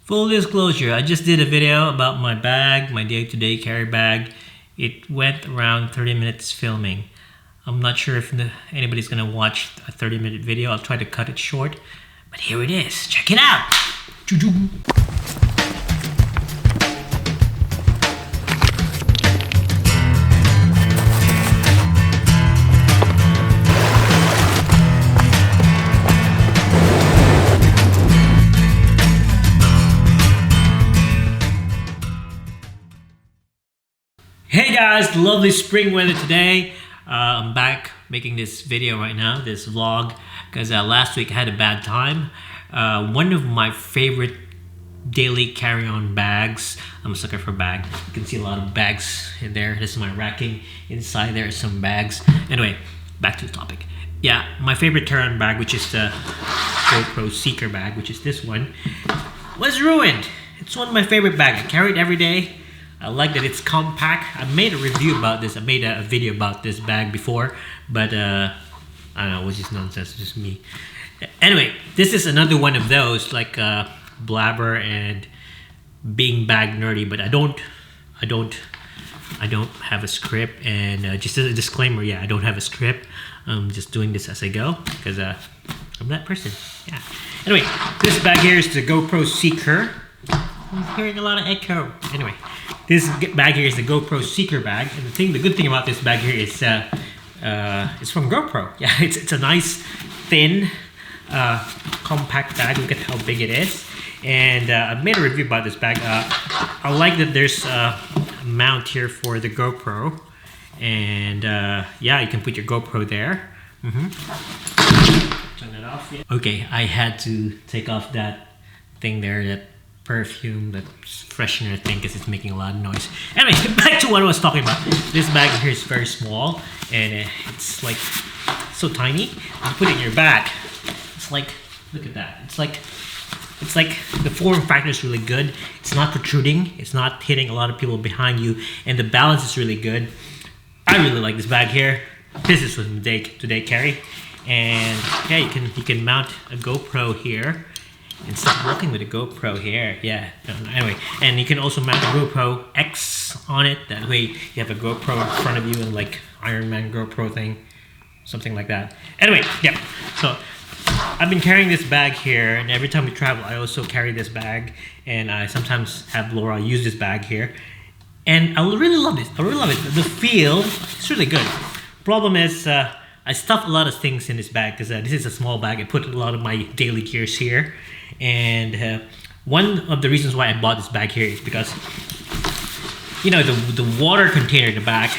Full disclosure, I just did a video about my bag, my day-to-day carry bag. It went around 30 minutes filming. I'm not sure if anybody's gonna watch a 30-minute video. I'll try to cut it short, but here it is. Check it out. Hey guys, lovely spring weather today. I'm back making this video right now, this vlog, because last week I had a bad time. One of my favorite daily carry-on bags. I'm a sucker for bags. You can see a lot of bags in there. This is my racking. Inside there are some bags. Anyway, back to the topic. Yeah, my favorite carry-on bag, which is the GoPro Seeker bag, which is this one, was ruined. It's one of my favorite bags. I carry it every day. I like that it's compact. I made a review about this. I made a video about this bag before, but I don't know, it was just nonsense, just me. Anyway, this is another one of those, like blabber and being bag nerdy, but I don't have a script. And just as a disclaimer, yeah, I don't have a script. I'm just doing this as I go because I'm that person. Yeah. Anyway, this bag here is the GoPro Seeker. I'm hearing a lot of echo. Anyway, this bag here is the GoPro Seeker bag, and the good thing about this bag here is it's from GoPro. Yeah, it's a nice, thin, compact bag. Look at how big it is. And I've made a review about this bag. I like that there's a mount here for the GoPro, and yeah, you can put your GoPro there. Turn it off. Yeah. Okay, I had to take off that thing there, that perfume, that freshener thing, because it's making a lot of noise. Anyway, back to what I was talking about. This bag here is very small, and it's like so tiny. You put it in your back. It's like, look at that. It's like the form factor is really good. It's not protruding. It's not hitting a lot of people behind you, and the balance is really good. I really like this bag here. This is from today carry, and yeah, you can mount a GoPro here. And start working with a GoPro here, yeah. Anyway, and you can also mount a GoPro X on it. That way you have a GoPro in front of you and like Iron Man GoPro thing, something like that. Anyway, yeah. So I've been carrying this bag here, and every time we travel, I also carry this bag, and I sometimes have Laura use this bag here, and I really love this. I really love it. The feel, it's really good. Problem is, I stuffed a lot of things in this bag because this is a small bag. I put a lot of my daily gears here. And one of the reasons why I bought this bag here is because, you know, the water container in the back,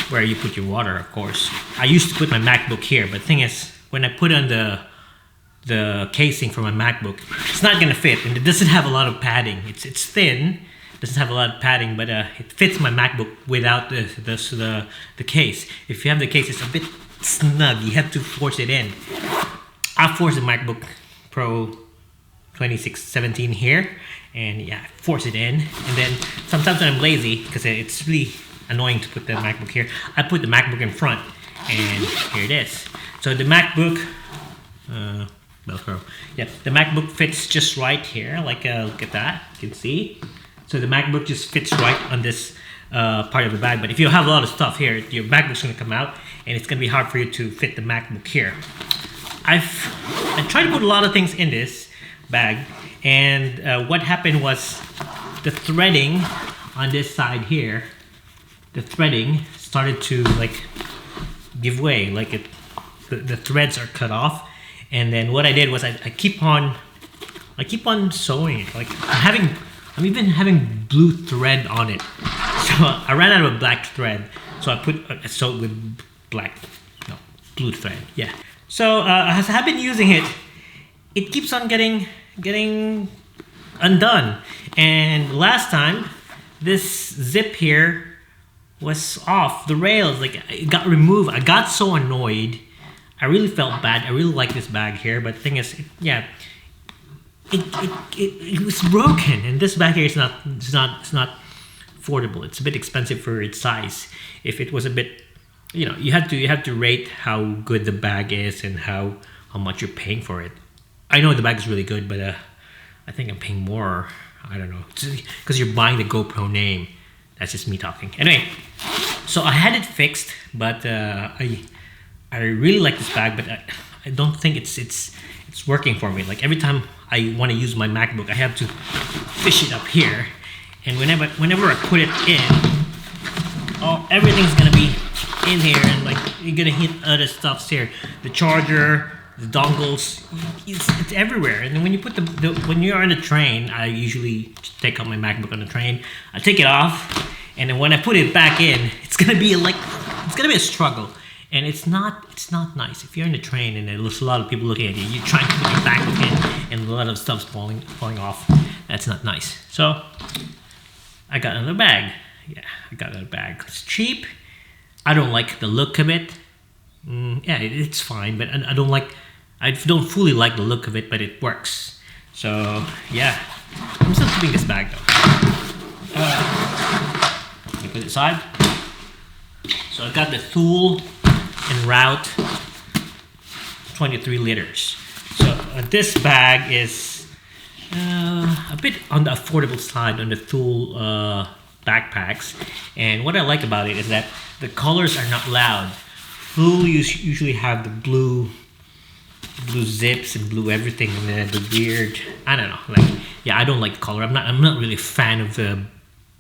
where you put your water, of course. I used to put my MacBook here, but the thing is, when I put on the casing for my MacBook, it's not gonna fit, and it doesn't have a lot of padding. It's thin, doesn't have a lot of padding, but it fits my MacBook without the case. If you have the case, it's a bit snug. You have to force it in. I forced the MacBook Pro 2617 here, and yeah, force it in. And then sometimes when I'm lazy, because it's really annoying to put the MacBook here, I put the MacBook in front, and here it is. So the MacBook, Velcro, yeah, the MacBook fits just right here. Like look at that, you can see. So the MacBook just fits right on this part of the bag. But if you have a lot of stuff here, your MacBook's gonna come out, and it's gonna be hard for you to fit the MacBook here. I tried to put a lot of things in this bag, and what happened was the threading on this side here, the threading started to like give way, like the threads are cut off. And then what I did was I keep on sewing it. Like I'm even having blue thread on it. So I ran out of a black thread, so I sewed with blue thread. Yeah. So as I've been using it, it keeps on getting undone. And last time, this zip here was off the rails. Like it got removed. I got so annoyed. I really felt bad. I really like this bag here, but the thing is, it was broken. And this bag here is not affordable. It's a bit expensive for its size. If it was a bit, you know, you have to rate how good the bag is and how much you're paying for it. I know the bag is really good, but I think I'm paying more. I don't know, because you're buying the GoPro name. That's just me talking. Anyway, so I had it fixed, but I really like this bag, but I don't think it's working for me. Like every time I want to use my MacBook, I have to fish it up here, and whenever I put it in, everything's gonna be in here, and like you're gonna hit other stuffs here, the charger, the dongles, it's everywhere. And then when you put when you're on the train, I usually take out my MacBook on the train. I take it off, and then when I put it back in, it's gonna be a struggle, and it's not nice. If you're in the train and there's a lot of people looking at you, you're trying to put your MacBook in, and a lot of stuff's falling off. That's not nice. So I got another bag. Yeah, I got another bag. It's cheap. I don't like the look of it. Yeah, it's fine, but I don't fully like the look of it, but it works. So yeah, I'm still keeping this bag though. Let me put it aside. So I got the thule enroute 23 liters. So this bag is a bit on the affordable side on the thule backpacks, and what I like about it is that the colors are not loud. Thule usually have the blue zips and blue everything, and then the weird, I don't know, like, yeah, I don't like the color. I'm not really a fan of the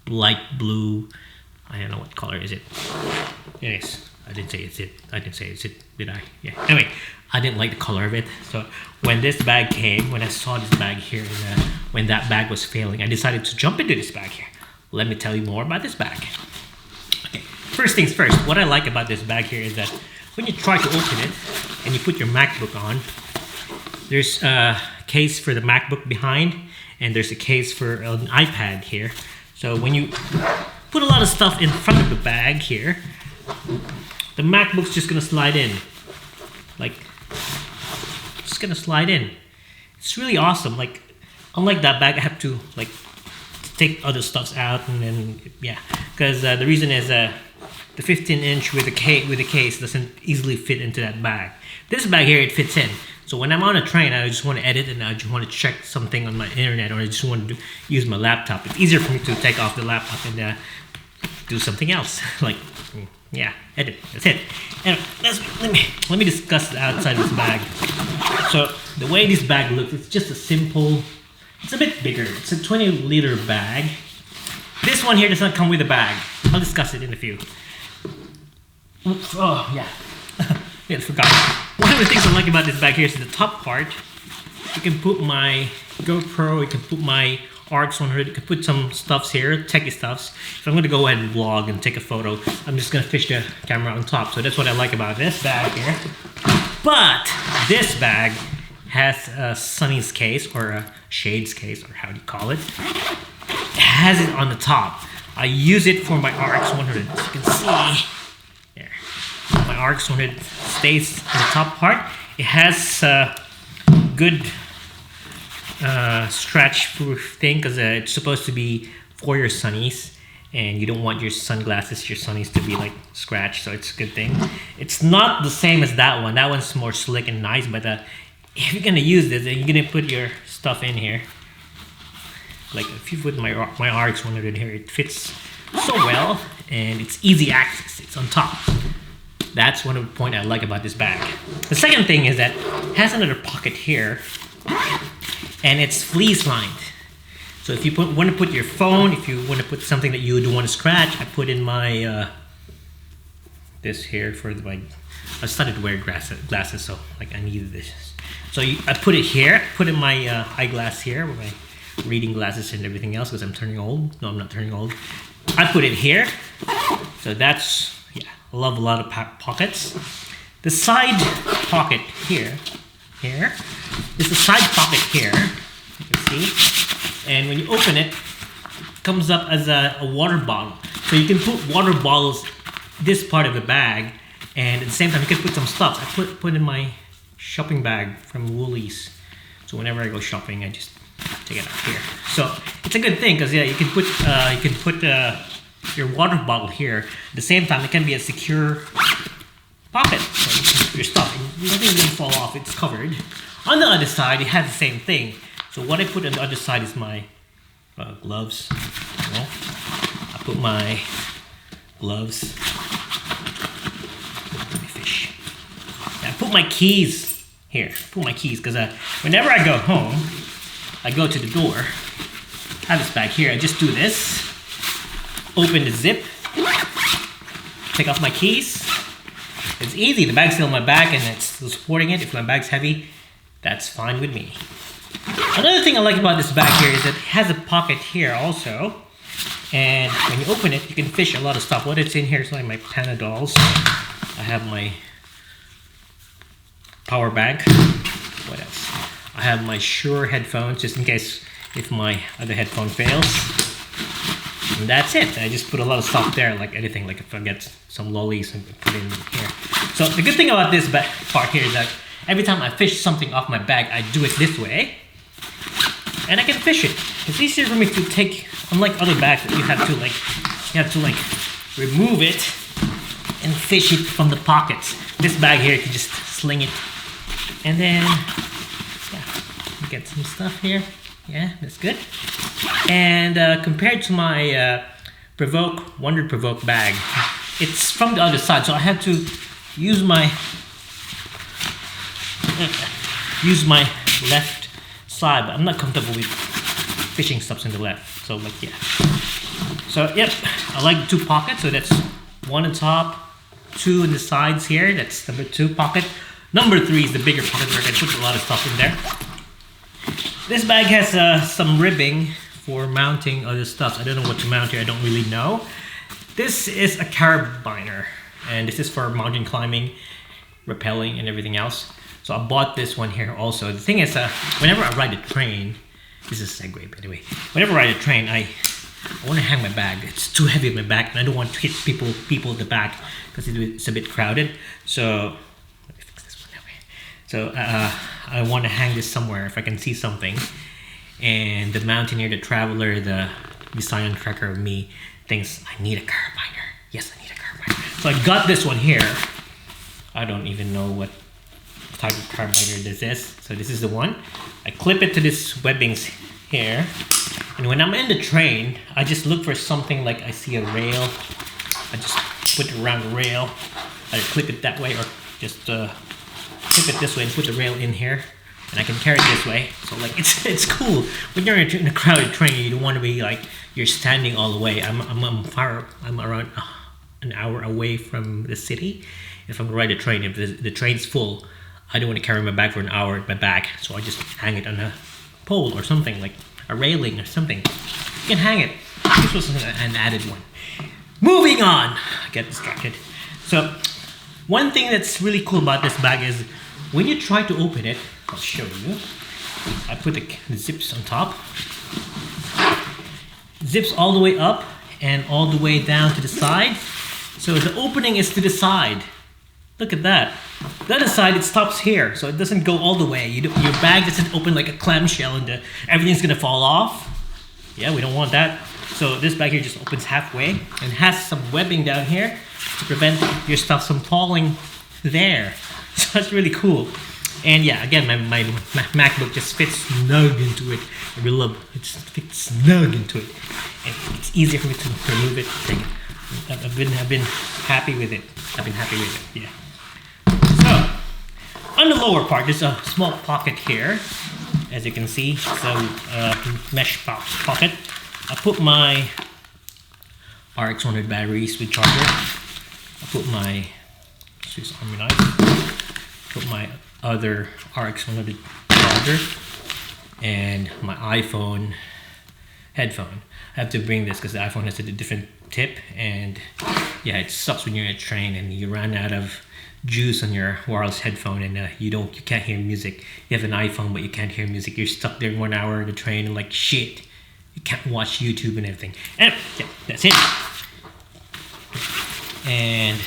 light blue. I don't know what color is it. Anyways, I didn't say it's it, did I? Yeah. Anyway, I didn't like the color of it. So when this bag came, when I saw this bag here, and when that bag was failing, I decided to jump into this bag here. Let me tell you more about this bag. Okay, first things first, what I like about this bag here is that when you try to open it and you put your MacBook on, there's a case for the MacBook behind, and there's a case for an iPad here. So when you put a lot of stuff in front of the bag here, the MacBook's just gonna slide in. Like, it's gonna slide in. It's really awesome. Like, unlike that bag, I have to like take other stuffs out, and then yeah, because the reason is the 15-inch with the case doesn't easily fit into that bag. This bag here, it fits in. So when I'm on a train, I just want to edit, and I just want to check something on my internet, or I just want to use my laptop. It's easier for me to take off the laptop and do something else, like yeah, edit. That's it. And let me discuss the outside of this bag. So the way this bag looks, it's just a simple. It's a bit bigger. It's a 20-liter bag. This one here does not come with a bag. I'll discuss it in a few. Oops. Oh, yeah. Yeah, I forgot. One of the things I like about this bag here is the top part. You can put my GoPro, you can put my RX 100, you can put some stuffs here, techie stuffs. If I'm going to go ahead and vlog and take a photo, I'm just going to fish the camera on top. So that's what I like about this bag here. But this bag has a Sony's case, or a Shades case, or how do you call it. It has it on the top. I use it for my RX 100. As you can see, there. My RX 100 stays in the top part. It has a good scratch-proof thing, because it's supposed to be for your Sonys, and you don't want your sunglasses, your Sonys, to be like scratched, so it's a good thing. It's not the same as that one. That one's more slick and nice, but if you're gonna use this, and you're gonna put your stuff in here, like if you put my RX 100 here, it fits so well, and it's easy access. It's on top. That's one of the points I like about this bag. The second thing is that it has another pocket here, and it's fleece lined. So if you want to put your phone, if you want to put something that you don't want to scratch, I put in my this here for I started to wear glasses, so like I needed this. So I put it here, put in my eyeglass here with my reading glasses and everything else, because I'm turning old. No, I'm not turning old. I put it here. So that's, yeah, I love a lot of pockets. The side pocket here, is the side pocket here, you can see. And when you open it, it comes up as a water bottle. So you can put water bottles this part of the bag, and at the same time you can put some stuff. I put in my shopping bag from Woolies. So whenever I go shopping, I just take it out here. So it's a good thing, because yeah, you can put your water bottle here. At the same time, it can be a secure pocket. So you can put your stuff, and nothing's gonna fall off. It's covered. On the other side, it has the same thing. So what I put on the other side is my gloves. I put my gloves. Let me fish. I put my keys here. Put my keys because whenever I go home, I go to the door. I have this bag here. I just do this. Open the zip. Take off my keys. It's easy. The bag's still in my bag and it's still supporting it. If my bag's heavy, that's fine with me. Another thing I like about this bag here is that it has a pocket here also. And when you open it, you can fish a lot of stuff. What it's in here is like my Panadols. I have my power bank. What else? I have my Shure headphones just in case if my other headphone fails. And that's it. I just put a lot of stuff there, like anything, like if I get some lollies and put it in here. So the good thing about this part here is that every time I fish something off my bag, I do it this way. And I can fish it. It's easier for me to take, unlike other bags that you have to remove it and fish it from the pockets. This bag here, you can just sling it. And then, yeah, get some stuff here. Yeah, that's good. And compared to my Wonder Provoke bag, it's from the other side, so I have to use my left side, but I'm not comfortable with fishing stuff in the left. So like, yeah. So yep, I like 2 pockets. So that's 1 on top, 2 on the sides here. That's number 2 pocket. Number 3 is the bigger pocket where I can put a lot of stuff in there. This bag has some ribbing for mounting other stuff. I don't know what to mount here. I don't really know. This is a carabiner, and this is for mountain climbing, rappelling, and everything else. So I bought this one here also. The thing is, whenever I ride a train, this is a segue, by the way. Whenever I ride a train, I want to hang my bag. It's too heavy on my back, and I don't want to hit people at the back because it's a bit crowded. So let me fix this one that way. So I want to hang this somewhere if I can see something. And the mountaineer, the traveler, the Bisayan trekker of me thinks I need a carabiner. Yes, I need a carabiner. So I got this one here. I don't even know what type of carabiner this is. So this is the one. I clip it to this webbings here. And when I'm in the train, I just look for something like I see a rail. I just put it around the rail. I clip it that way or just clip it this way and put the rail in here. And I can carry it this way. So like it's cool. When you're in a crowded train, you don't want to be like you're standing all the way. I'm around an hour away from the city. If I'm gonna ride a train, if the train's full, I don't want to carry my bag for an hour at my back. So I just hang it on a pole or something, like a railing or something. You can hang it. This was an added one. Moving on. I get distracted. So one thing that's really cool about this bag is when you try to open it, I'll show you. I put the zips on top. Zips all the way up and all the way down to the side. So the opening is to the side. Look at that. The other side, it stops here, so it doesn't go all the way. Your bag doesn't open like a clamshell and everything's gonna fall off. Yeah, we don't want that. So this bag here just opens halfway and has some webbing down here to prevent your stuff from falling there. So that's really cool. And yeah, again, my MacBook just fits snug into it. I really love it. It just fits snug into it. And it's easier for me to remove it. I've been happy with it. Yeah. So, on the lower part, there's a small pocket here. As you can see, it's a mesh pocket. I put my RX 100 batteries with charger. I put my Swiss Army knife. Put my other RX 100 charger and my iPhone headphone. I have to bring this because the iPhone has a different tip, and yeah, it sucks when you're in a train and you run out of juice on your wireless headphone and you can't hear music. You have an iPhone but you can't hear music. You're stuck there 1 hour in the train and like shit, you can't watch YouTube and everything. And yeah, that's it. And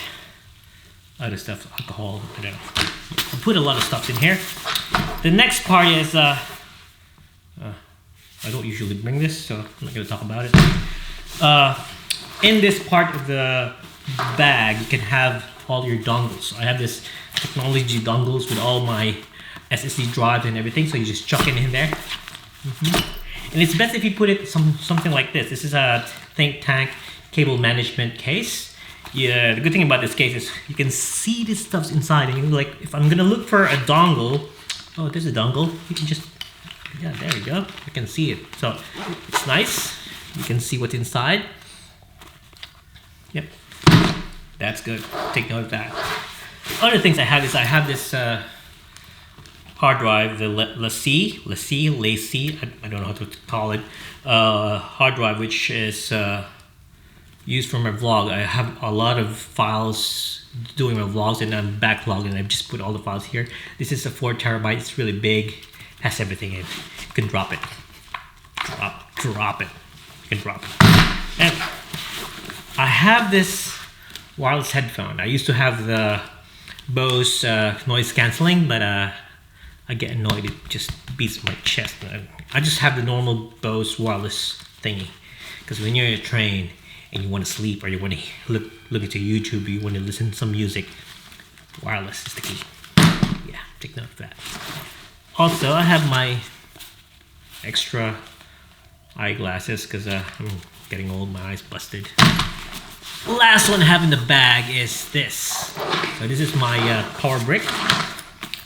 other stuff, alcohol, I don't know. I put a lot of stuff in here. The next part is I don't usually bring this, so I'm not going to talk about it. In this part of the bag, you can have all your dongles. I have this technology dongles with all my SSD drives and everything, so you just chuck it in there. And it's best if you put it something like this. This is a Think Tank cable management case. Yeah, the good thing about this case is you can see this stuff's inside, and you're like, if I'm gonna look for a dongle, oh, there's a dongle. You can just, yeah, there you go. You can see it. So it's nice. You can see what's inside. Yep, that's good. Take note of that. Other things I have is I have this hard drive, the lacy, I don't know how to call it, hard drive, which is used for my vlog. I have a lot of files doing my vlogs, and I'm backlogged, and I've just put all the files here. This is a 4 terabyte. It's really big, has everything in it. You can drop it. Drop it. You can drop it. And I have this wireless headphone. I used to have the Bose noise cancelling, but I get annoyed. It just beats my chest. I just have the normal Bose wireless thingy, because when you're in a train and you want to sleep, or you want to look into YouTube, you want to listen to some music, wireless is the key. Yeah, take note of that. Also, I have my extra eyeglasses because I'm getting old, my eyes busted. Last one I have in the bag is this. So this is my power brick.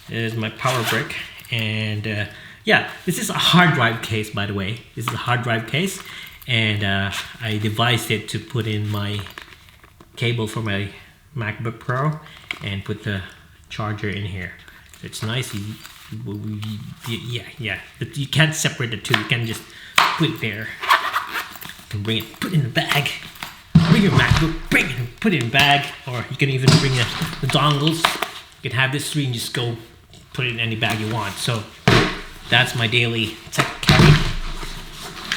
This is my power brick, and yeah, this is a hard drive case, by the way. This is a hard drive case, and I devised it to put in my cable for my MacBook Pro and put the charger in here. So it's nice. Yeah. But you can't separate the two. You can just put it there. You can bring it, put it in the bag. Bring your MacBook, bring it, put it in the bag, or you can even bring the dongles. You can have this screen, just go put it in any bag you want. So that's my daily tech carry.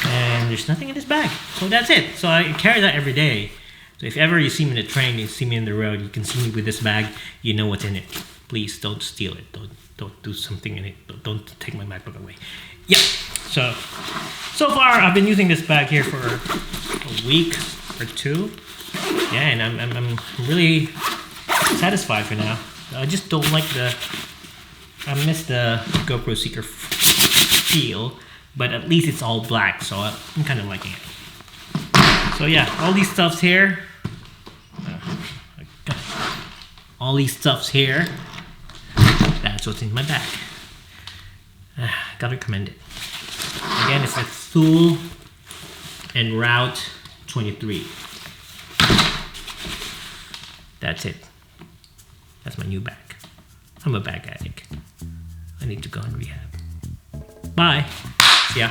And there's nothing in this bag. So that's it. So I carry that every day. So if ever you see me in the train, you see me in the road, you can see me with this bag, you know what's in it. Please don't steal it. Don't do something in it. Don't take my MacBook away. Yeah. So far I've been using this bag here for a week or two. Yeah, and I'm really satisfied for now. I just don't like I miss the GoPro Seeker feel, but at least it's all black, so I'm kind of liking it. So yeah, all these stuffs here. All these stuffs here. That's what's in my bag. Gotta recommend it. Again, it's a thule enroute 23. That's it. That's my new bag. I'm a bag addict. I need to go and rehab. Bye. See ya.